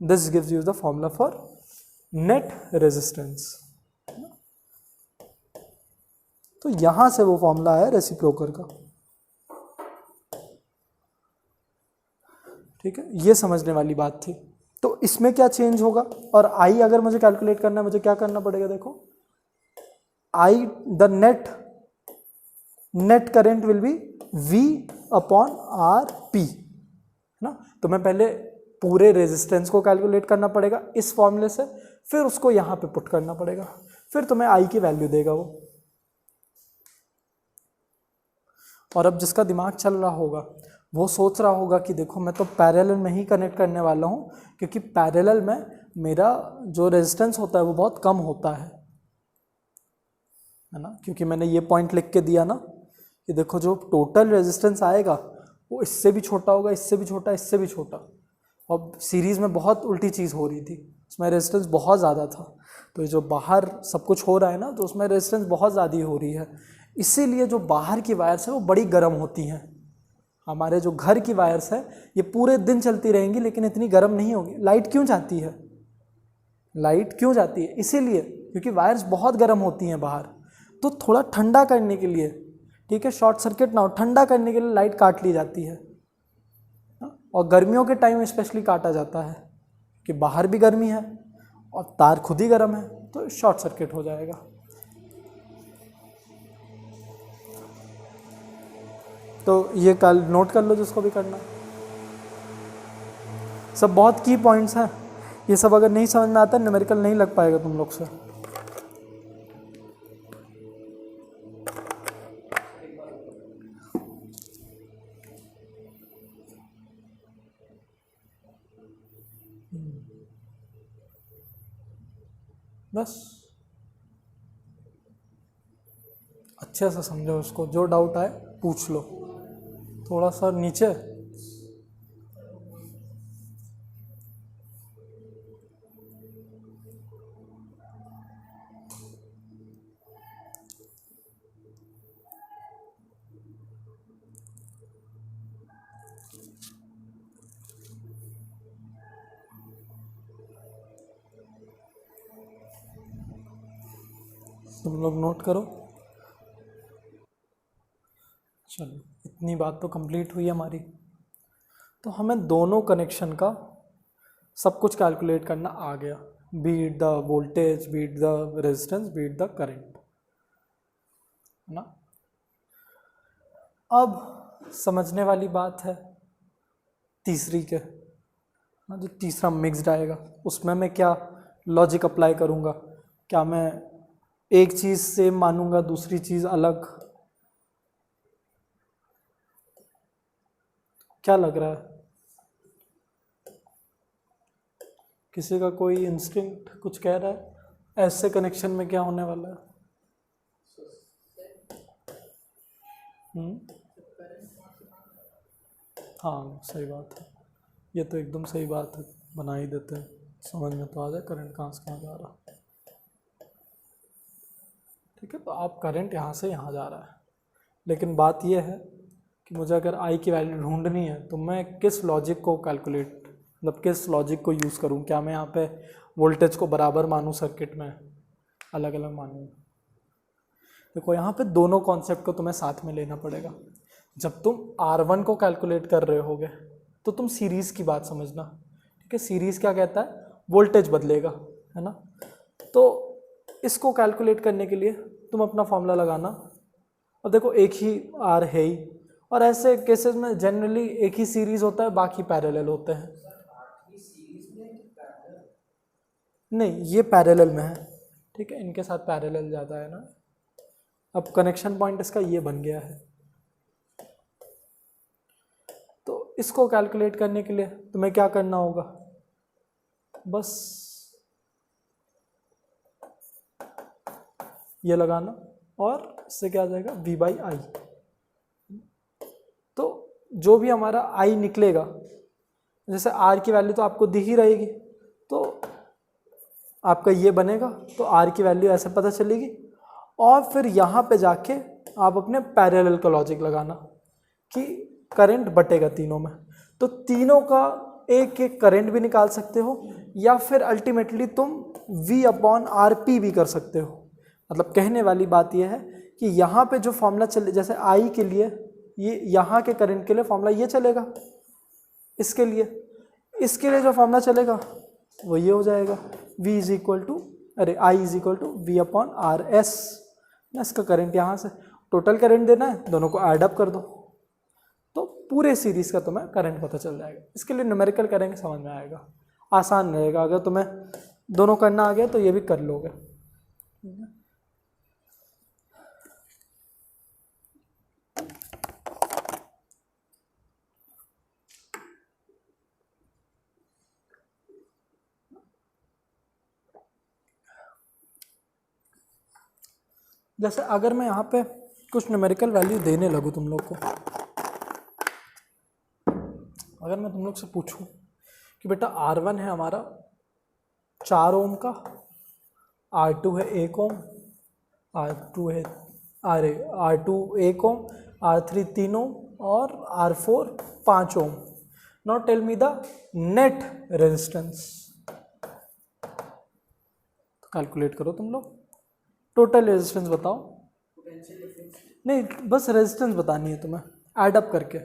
This gives you the formula for net resistance. तो यहां से वो फॉर्मूला है रेसिप्रोकल का, ठीक है। ये समझने वाली बात थी। तो इसमें क्या चेंज होगा? और आई अगर मुझे कैलकुलेट करना है मुझे क्या करना पड़ेगा? देखो I the net current will be V upon RP, है ना। तो मैं पहले पूरे रेजिस्टेंस को कैलकुलेट करना पड़ेगा इस फॉर्मूले से, फिर उसको यहां पे पुट करना पड़ेगा, फिर तुम्हें आई की वैल्यू देगा वो। और अब जिसका दिमाग चल रहा होगा वो सोच रहा होगा कि देखो मैं तो पैरेलल में ही कनेक्ट करने वाला हूँ, क्योंकि पैरेलल में मेरा जो रेजिस्टेंस होता है वो बहुत कम होता है ना। क्योंकि मैंने ये पॉइंट लिख के दिया ना कि देखो जो टोटल रेजिस्टेंस आएगा वो इससे भी छोटा होगा, इससे भी छोटा, इससे भी छोटा। और सीरीज में बहुत उल्टी चीज़ हो रही थी, उसमें रेजिस्टेंस बहुत ज़्यादा था। तो जो बाहर सब कुछ हो रहा है ना तो उसमें रेजिस्टेंस बहुत ज़्यादा हो रही है, इसीलिए जो बाहर की वायर्स है वो बड़ी गर्म होती हैं। हमारे जो घर की वायर्स है ये पूरे दिन चलती रहेंगी लेकिन इतनी गर्म नहीं होगी। लाइट क्यों जाती है? लाइट क्यों जाती है? इसीलिए क्योंकि वायर्स बहुत गर्म होती हैं बाहर। तो थोड़ा ठंडा करने के लिए, ठीक है, शॉर्ट सर्किट ना हो, ठंडा करने के लिए लाइट काट ली जाती है। और गर्मियों के टाइम स्पेशली काटा जाता है कि बाहर भी गर्मी है और तार खुद ही गर्म है, तो शॉर्ट सर्किट हो जाएगा। तो ये कल नोट कर लो जिसको भी करना। सब बहुत की पॉइंट्स हैं, ये सब अगर नहीं समझ में आता न्यूमेरिकल नहीं लग पाएगा तुम लोग से। बस अच्छे से समझो उसको, जो डाउट आए पूछ लो। थोड़ा सा नीचे तुम लोग नोट करो। चलो, इतनी बात तो कंप्लीट हुई हमारी। तो हमें दोनों कनेक्शन का सब कुछ कैलकुलेट करना आ गया, beat the voltage, beat the resistance, beat the current, है ना। अब समझने वाली बात है तीसरी के, ना, जो तीसरा मिक्स्ड आएगा उसमें मैं क्या लॉजिक अप्लाई करूँगा, क्या मैं एक चीज़ सेम मानूंगा दूसरी चीज़ अलग, क्या लग रहा है? किसी का कोई इंस्टिंक्ट कुछ कह रहा है ऐसे कनेक्शन में क्या होने वाला है? हाँ सही बात है, ये तो एकदम सही बात है, बना ही देते हैं, समझ में तो आ जाए करंट कहाँ से कहाँ जा रहा है। ठीक है, तो आप करंट यहाँ से यहाँ जा रहा है, लेकिन बात यह है कि मुझे अगर आई की वैल्यू ढूंढनी है तो मैं किस लॉजिक को कैलकुलेट, मतलब किस लॉजिक को यूज़ करूँ, क्या मैं यहाँ पे वोल्टेज को बराबर मानूँ सर्किट में, अलग अलग मानूँ? देखो यहाँ पे दोनों कॉन्सेप्ट को तुम्हें साथ में लेना पड़ेगा। जब तुम R1 को कैलकुलेट कर रहे होगे तो तुम सीरीज़ की बात समझना, ठीक है। सीरीज़ क्या कहता है, वोल्टेज बदलेगा, है ना। तो इसको कैलकुलेट करने के लिए तुम अपना फॉर्मूला लगाना, और देखो एक ही आर है ही, और ऐसे केसेस में जनरली एक ही सीरीज होता है, बाकी पैरेलल होते हैं। नहीं, ये पैरेलल में है, ठीक है, इनके साथ पैरेलल ज़्यादा है ना। अब कनेक्शन पॉइंट इसका ये बन गया है। तो इसको कैलकुलेट करने के लिए तुम्हें क्या करना होगा, बस ये लगाना, और इससे क्या आ जाएगा, V/I। तो जो भी हमारा I निकलेगा, जैसे R की वैल्यू तो आपको दी ही रहेगी, तो आपका ये बनेगा, तो R की वैल्यू ऐसे पता चलेगी, और फिर यहाँ पे जाके आप अपने पैरेलल का लॉजिक लगाना कि करंट बटेगा तीनों में, तो तीनों का एक एक करंट भी निकाल सकते हो, या फिर अल्टीमेटली तुम V/RP भी कर सकते हो। मतलब कहने वाली बात यह है कि यहाँ पे जो फॉर्मूला चले, जैसे I के लिए ये यहाँ के करंट के लिए फॉर्मूला ये चलेगा, इसके लिए जो फॉर्मूला चलेगा वो ये हो जाएगा, I = V/RS। ना, इसका करंट यहाँ से टोटल करंट देना है, दोनों को ऐड अप कर दो, तो पूरे सीरीज का तुम्हें करंट पता चल जाएगा। इसके लिए न्यूमेरिकल करेंगे, समझ में आएगा, आसान रहेगा। अगर तुम्हें दोनों करना आ गया तो ये भी कर लोगे। जैसे अगर मैं यहाँ पे कुछ न्यूमेरिकल वैल्यू देने लगूँ तुम लोग को, अगर मैं तुम लोग से पूछूं कि बेटा R1 है हमारा 4 ओम का, R2 है 1 ओम, R2 है R2 1 ओम, R3 3 ओम, और R4 5 ohm. Now tell me the net resistance. तो कैलकुलेट करो तुम लोग, टोटल रेजिस्टेंस बताओ। नहीं, बस रेजिस्टेंस बतानी है तुम्हें, ऐड अप करके,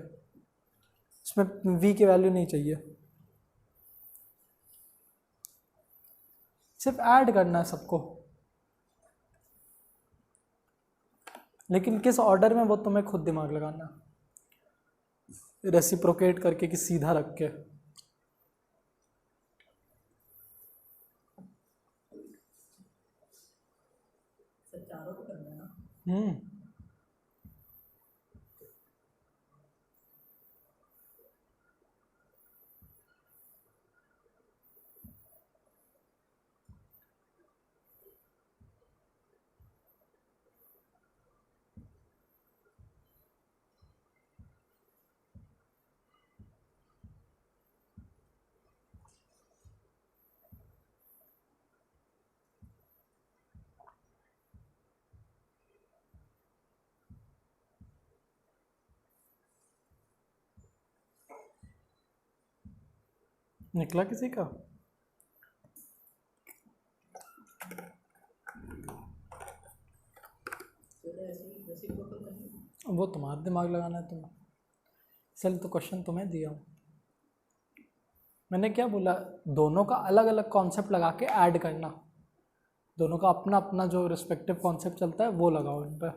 इसमें V की वैल्यू नहीं चाहिए, सिर्फ ऐड करना है सबको, लेकिन किस ऑर्डर में वो तुम्हें खुद दिमाग लगाना, रेसिप्रोकेट करके कि सीधा रख के। चारों को करना है ना। निकला किसी का? वो तुम्हारा दिमाग लगाना है तुम्हें, चल तो क्वेश्चन तुम्हें दिया हूँ। मैंने क्या बोला, दोनों का अलग अलग कॉन्सेप्ट लगा के ऐड करना, दोनों का अपना अपना जो रिस्पेक्टिव कॉन्सेप्ट चलता है वो लगाओ इन पर।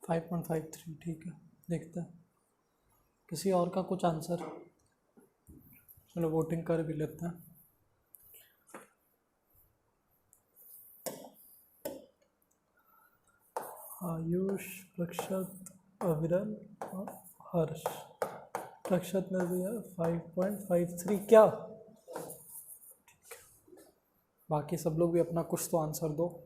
5.53 ठीक है, देखते हैं किसी और का कुछ आंसर। चलो वोटिंग कर भी लेते हैं। आयुष, प्रक्षत, अविरल और हर्ष। प्रक्षत ने दिया 5.53 क्या? ठीक है, बाकी सब लोग भी अपना कुछ तो आंसर दो।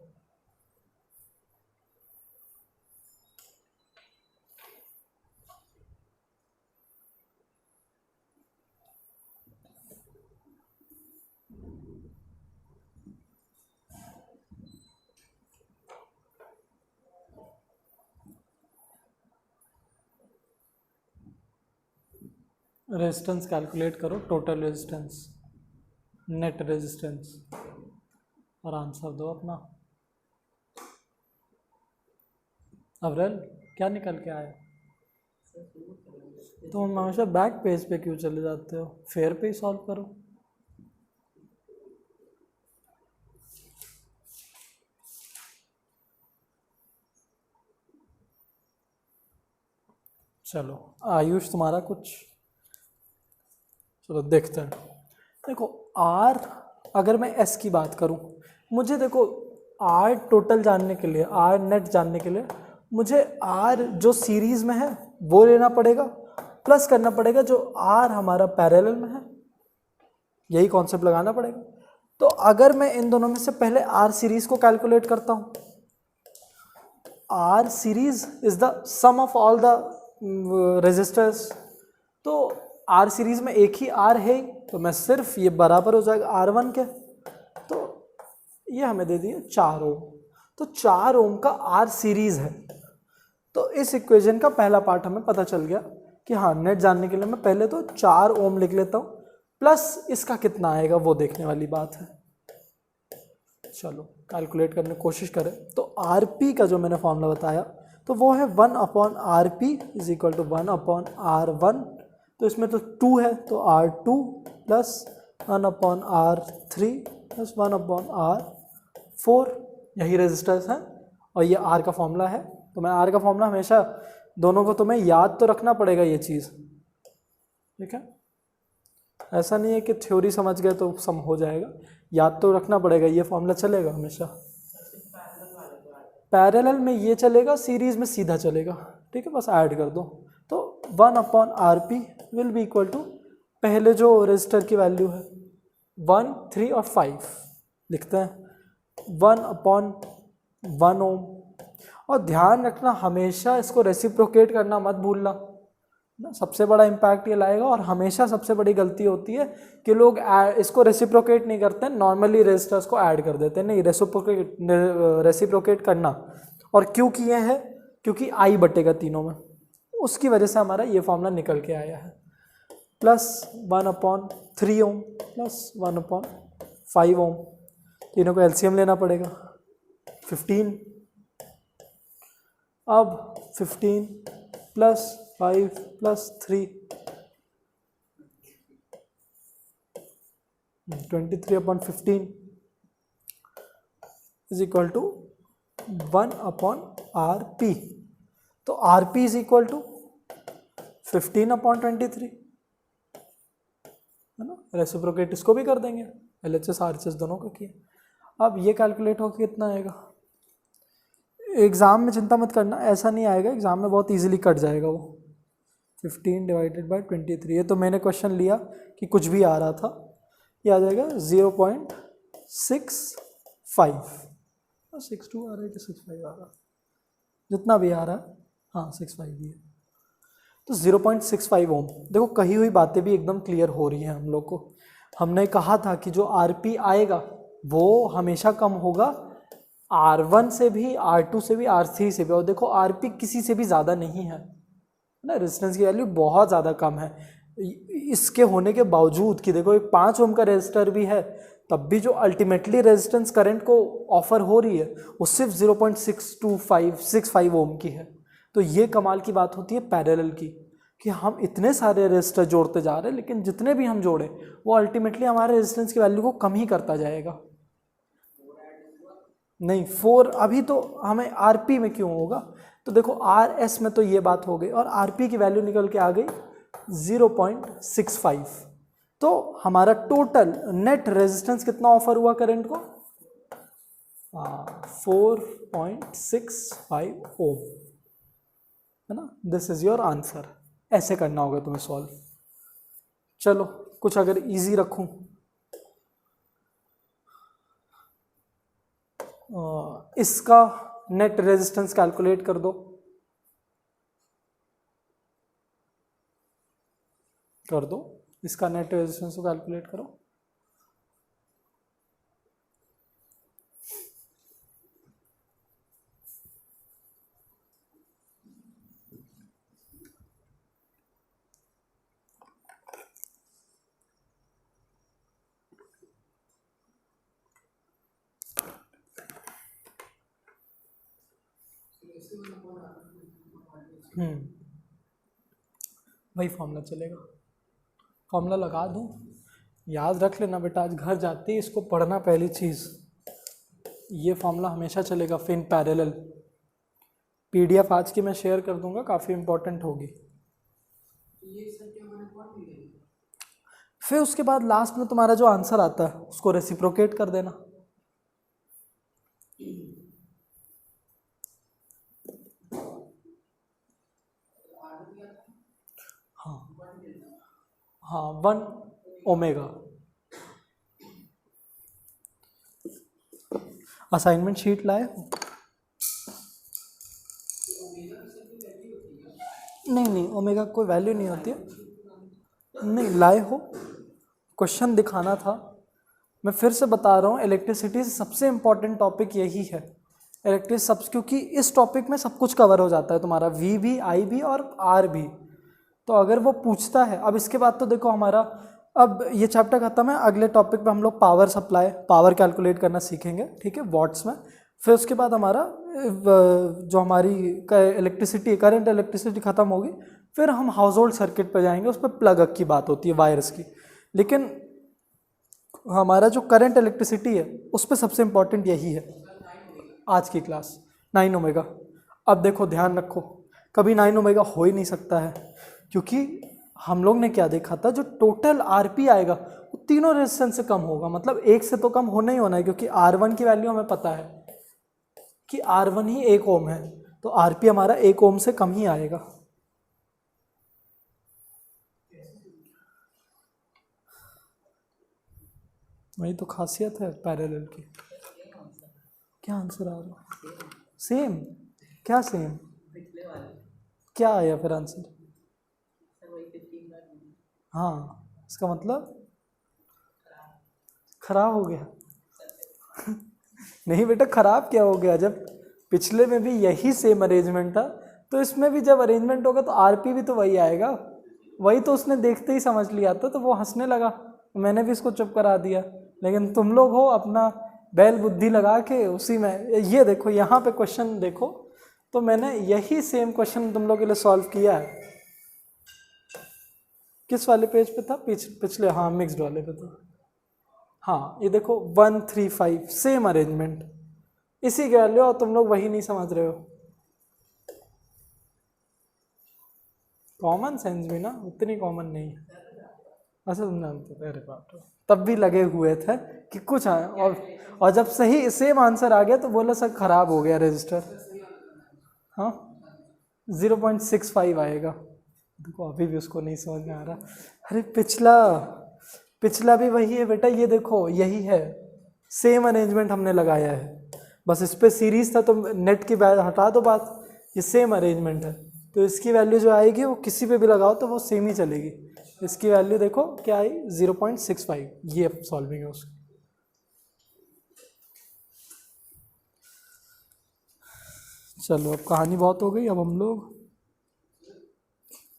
रेजिस्टेंस कैलकुलेट करो, टोटल रेजिस्टेंस, नेट रेजिस्टेंस, और आंसर दो अपना। अवरल क्या निकल के आया? तो हम हमेशा बैक पेज पे क्यों चले जाते हो, फेयर पे ही सॉल्व करो। चलो आयुष तुम्हारा कुछ, चलो देखते हैं। देखो आर, अगर मैं एस की बात करूं, मुझे देखो आर टोटल जानने के लिए, आर नेट जानने के लिए मुझे आर जो सीरीज में है वो लेना पड़ेगा, प्लस करना पड़ेगा जो आर हमारा पैरेलल में है, यही कॉन्सेप्ट लगाना पड़ेगा। तो अगर मैं इन दोनों में से पहले आर सीरीज को कैलकुलेट करता हूं, R series is the sum of all the resistors, तो आर सीरीज में एक ही आर है, तो मैं सिर्फ ये बराबर हो जाएगा R1 के, तो ये हमें दे दिए 4 ओम, तो 4 ओम का आर सीरीज है। तो इस इक्वेशन का पहला पार्ट हमें पता चल गया कि हाँ, नेट जानने के लिए मैं पहले तो 4 ओम लिख लेता हूँ, प्लस इसका कितना आएगा वो देखने वाली बात है। चलो कैलकुलेट करने की कोशिश करें। तो आर पी का जो मैंने फॉर्मूला बताया तो वो है 1/RP is equal to 1/R1। तो इसमें तो 2 है, तो R2 plus 1/R3 plus 1/R4, यही रेजिस्टर्स हैं और ये R का फॉर्मूला है। तो मैं R का फॉर्मूला हमेशा, दोनों को तुम्हें याद तो रखना पड़ेगा ये चीज़, ठीक है। ऐसा नहीं है कि थ्योरी समझ गए तो सम हो जाएगा, याद तो रखना पड़ेगा, ये फॉर्मूला चलेगा हमेशा। पैरेलल में ये चलेगा, सीरीज में सीधा चलेगा, ठीक है, बस ऐड कर दो। तो 1/RP will be equal to, पहले जो रेजिस्टर की वैल्यू है 1, 3 और 5 लिखते हैं 1/1 ओम। और ध्यान रखना हमेशा इसको रेसिप्रोकेट करना मत भूलना ना, सबसे बड़ा इम्पैक्ट ये लाएगा। और हमेशा सबसे बड़ी गलती होती है कि लोग इसको रेसिप्रोकेट नहीं करते, नॉर्मली रेजिस्टर्स को ऐड कर देते हैं। नहीं, रेसिप्रोकेट करना। और क्यों किए हैं? क्योंकि आई बटेगा तीनों में, उसकी वजह से हमारा ये फॉर्मूला निकल के आया है। प्लस 1/3 ओम प्लस 1/5 ओम, तीनों को एलसीएम लेना पड़ेगा 15। अब 15 plus 5 plus 3 23/15 is equal to 1/RP। तो RP इज इक्वल टू 15/23, है ना। रेसिप्रोकेट इसको भी कर देंगे, LHS RHS दोनों का किया। अब ये कैलकुलेट होकर कितना आएगा? एग्ज़ाम में चिंता मत करना, ऐसा नहीं आएगा, एग्ज़ाम में बहुत इजीली कट जाएगा वो। 15 डिवाइडेड बाई 23, ये तो मैंने क्वेश्चन लिया कि कुछ भी आ रहा था, ये आ जाएगा 0.65, 62 आ रहा है कि 65 आ रहा है, जितना भी आ रहा है, हाँ 65 भी है। तो 0.65 ओम। देखो कही हुई बातें भी एकदम क्लियर हो रही हैं हम लोग को। हमने कहा था कि जो RP आएगा वो हमेशा कम होगा R1 से भी, R2 से भी, R3 से भी। और देखो RP किसी से भी ज़्यादा नहीं है, ना, रेजिस्टेंस की वैल्यू बहुत ज़्यादा कम है। इसके होने के बावजूद कि देखो एक 5 ओम का रेजिस्टर भी है, तब भी जो अल्टीमेटली रेजिस्टेंस करंट को ऑफर हो रही है वो सिर्फ 0.62565 ओम की है। तो ये कमाल की बात होती है पैरेलल की, कि हम इतने सारे रेजिस्टर जोड़ते जा रहे हैं, लेकिन जितने भी हम जोड़े वो अल्टीमेटली हमारे रेजिस्टेंस की वैल्यू को कम ही करता जाएगा। नहीं, 4 अभी तो हमें आरपी में क्यों होगा, तो देखो आरएस में तो ये बात हो गई, और आरपी की वैल्यू निकल के आ गई 0.65। तो हमारा टोटल नेट रेजिस्टेंस कितना ऑफर हुआ करंट को, 4.65 ओम, है ना। This is your answer. ऐसे करना होगा तुम्हें सॉल्व। चलो कुछ अगर इजी रखूं, इसका नेट रेजिस्टेंस कैलकुलेट कर दो, इसका नेट रेजिस्टेंस को कैलकुलेट करो। वही फॉर्मूला चलेगा, फॉर्मूला लगा दूं, याद रख लेना बेटा, आज घर जाते ही इसको पढ़ना पहली चीज़। ये फॉर्मूला हमेशा चलेगा फिर इन पैरेलल। पीडीएफ आज की मैं शेयर कर दूंगा, काफ़ी इंपॉर्टेंट होगी। फिर उसके बाद लास्ट में तुम्हारा जो आंसर आता है उसको रेसिप्रोकेट कर देना। हाँ 1 ओमेगा। असाइनमेंट शीट लाए हो? नहीं, ओमेगा कोई वैल्यू नहीं होती है। नहीं लाए हो, क्वेश्चन दिखाना था। मैं फिर से बता रहा हूँ, इलेक्ट्रिसिटी से सबसे इम्पॉर्टेंट टॉपिक यही है। इलेक्ट्रिक सब, क्योंकि इस टॉपिक में सब कुछ कवर हो जाता है तुम्हारा, वी भी, आई भी और आर भी। तो अगर वो पूछता है, अब इसके बाद तो देखो हमारा, अब ये चैप्टर खत्म है, अगले टॉपिक पे हम लोग पावर सप्लाई, पावर कैलकुलेट करना सीखेंगे, ठीक है, वॉट्स में। फिर उसके बाद हमारा जो हमारी इलेक्ट्रिसिटी, करंट इलेक्ट्रिसिटी ख़त्म होगी, फिर हम हाउस होल्ड सर्किट पे जाएंगे, उस पर प्लग की बात होती है, वायर्स की। लेकिन हमारा जो करंट इलेक्ट्रिसिटी है उस पर सबसे इम्पॉर्टेंट यही है आज की क्लास, 9 ओमेगा। अब देखो ध्यान रखो, कभी 9 ओमेगा हो ही नहीं सकता है, क्योंकि हम लोग ने क्या देखा था, जो टोटल आरपी आएगा वो तीनों रेजिस्टेंस से कम होगा, मतलब एक से तो कम होना ही होना है, क्योंकि R1 की वैल्यू हमें पता है कि R1 ही 1 ओम है, तो आरपी हमारा 1 ओम से कम ही आएगा। वही तो खासियत है पैरेलल की। क्या आंसर आ रहा? सेम? क्या सेम? क्या आया फिर आंसर? हाँ, इसका मतलब खराब हो गया। नहीं बेटा, खराब क्या हो गया, जब पिछले में भी यही सेम अरेंजमेंट था, तो इसमें भी जब अरेंजमेंट होगा तो आरपी भी तो वही आएगा। वही तो उसने देखते ही समझ लिया था, तो वो हंसने लगा, मैंने भी इसको चुप करा दिया। लेकिन तुम लोग हो अपना बैल बुद्धि लगा के उसी में, ये देखो यहाँ पे क्वेश्चन देखो, तो मैंने यही सेम क्वेश्चन तुम लोग के लिए सॉल्व किया है। किस वाले पेज पे था? पिछले, हाँ मिक्स्ड वाले पे था। हाँ ये देखो 135, सेम अरेंजमेंट, इसी के वैल्यू, और तुम लोग वही नहीं समझ रहे हो। कॉमन सेंस भी ना उतनी कॉमन नहीं है। अच्छा तुम जानते थे, अरे बाप रे, तब भी लगे हुए थे कि कुछ आए, और जब सही सेम आंसर आ गया तो बोला सर खराब हो गया रजिस्टर। हाँ 0.65 आएगा। देखो अभी भी उसको नहीं समझ में आ रहा। अरे पिछला भी वही है बेटा, ये देखो यही है, सेम अरेंजमेंट हमने लगाया है, बस इस पे सीरीज था तो नेट की हटा दो बात, ये सेम अरेंजमेंट है, तो इसकी वैल्यू जो आएगी वो किसी पे भी लगाओ तो वो सेम ही चलेगी। इसकी वैल्यू देखो क्या आई, 0.65, ये सॉल्विंग है उसकी। चलो अब कहानी बहुत हो गई, अब हम लोग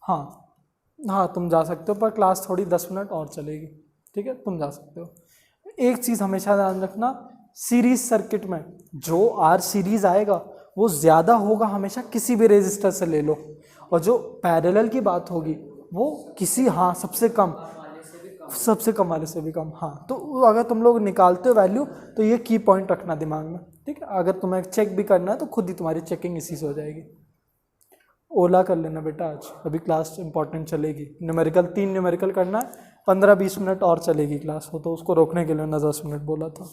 हाँ हाँ तुम जा सकते हो, पर क्लास थोड़ी 10 मिनट और चलेगी, ठीक है, तुम जा सकते हो। एक चीज़ हमेशा ध्यान रखना, सीरीज सर्किट में जो आर सीरीज आएगा वो ज़्यादा होगा हमेशा किसी भी रेजिस्टर से ले लो, और जो पैरेलल की बात होगी वो किसी, हाँ सबसे कम वाले से भी कम। हाँ तो अगर तुम लोग निकालते हो वैल्यू तो ये की पॉइंट रखना दिमाग में, ठीक है। अगर तुम्हें चेक भी करना है तो खुद ही तुम्हारी चेकिंग इसी से हो जाएगी। ओला कर लेना बेटा, आज अभी क्लास इंपॉर्टेंट चलेगी। न्यूमेरिकल 3 न्यूमेरिकल करना है, 15-20 मिनट और चलेगी क्लास, हो तो उसको रोकने के लिए मैंने 10 मिनट बोला था।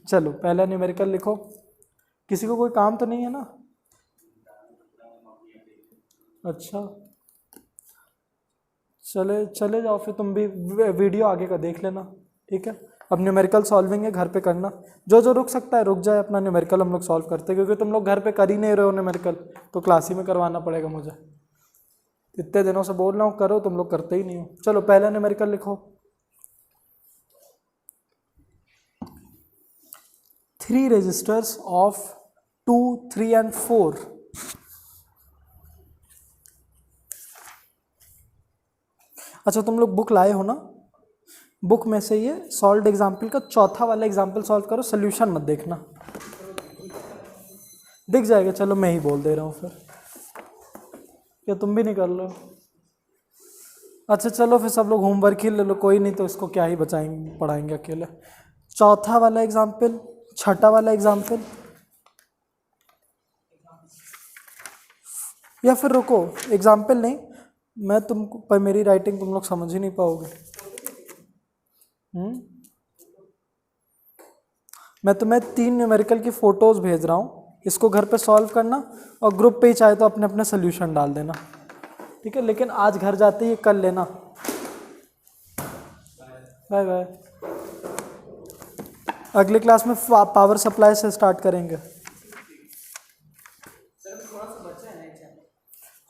चलो पहला न्यूमेरिकल लिखो। किसी को कोई काम तो नहीं है ना? अच्छा चले जाओ फिर, तुम भी वीडियो आगे का देख लेना, ठीक है। अब न्यूमेरिकल सॉल्विंग है, घर पे करना। जो रुक सकता है रुक जाए, अपना न्यूमेरिकल हम लोग सॉल्व करते हैं, क्योंकि तुम लोग घर पे कर ही नहीं रहे हो न्यूमेरिकल, तो क्लास ही में करवाना पड़ेगा मुझे। इतने दिनों से बोल रहा हूँ करो, तुम लोग करते ही नहीं हो। चलो पहला न्यूमेरिकल लिखो। 3 रजिस्टर्स ऑफ 2, 3 and 4 अच्छा तुम लोग बुक लाए हो ना? बुक में से ये सॉल्व एग्जाम्पल का चौथा वाला एग्जाम्पल सॉल्व करो, सोल्यूशन मत देखना, दिख जाएगा। चलो मैं ही बोल दे रहा हूँ फिर, क्या तुम भी नहीं कर लो? अच्छा चलो फिर सब लोग होमवर्क ही ले लो, कोई नहीं तो इसको क्या ही बचाएंगे, पढ़ाएंगे अकेले। चौथा वाला एग्जाम्पल, छठा वाला एग्जाम्पल, या फिर रुको, एग्जाम्पल नहीं, मैं तुमको, पर मेरी राइटिंग तुम लोग समझ ही नहीं पाओगे। मैं तुम्हें 3 न्यूमेरिकल की फ़ोटोज़ भेज रहा हूँ, इसको घर पे सॉल्व करना, और ग्रुप पे ही चाहे तो अपने अपने सोल्यूशन डाल देना, ठीक है। लेकिन आज घर जाते ही कर लेना। Bye bye. अगली क्लास में पावर सप्लाई से स्टार्ट करेंगे।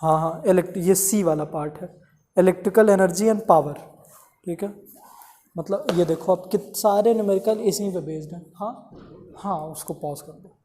हाँ ये सी वाला पार्ट है, इलेक्ट्रिकल एनर्जी एंड पावर, ठीक है। मतलब ये देखो अब सारे न्यूमेरिकल इसी पे बेस्ड हैं। हाँ उसको पॉज कर दो।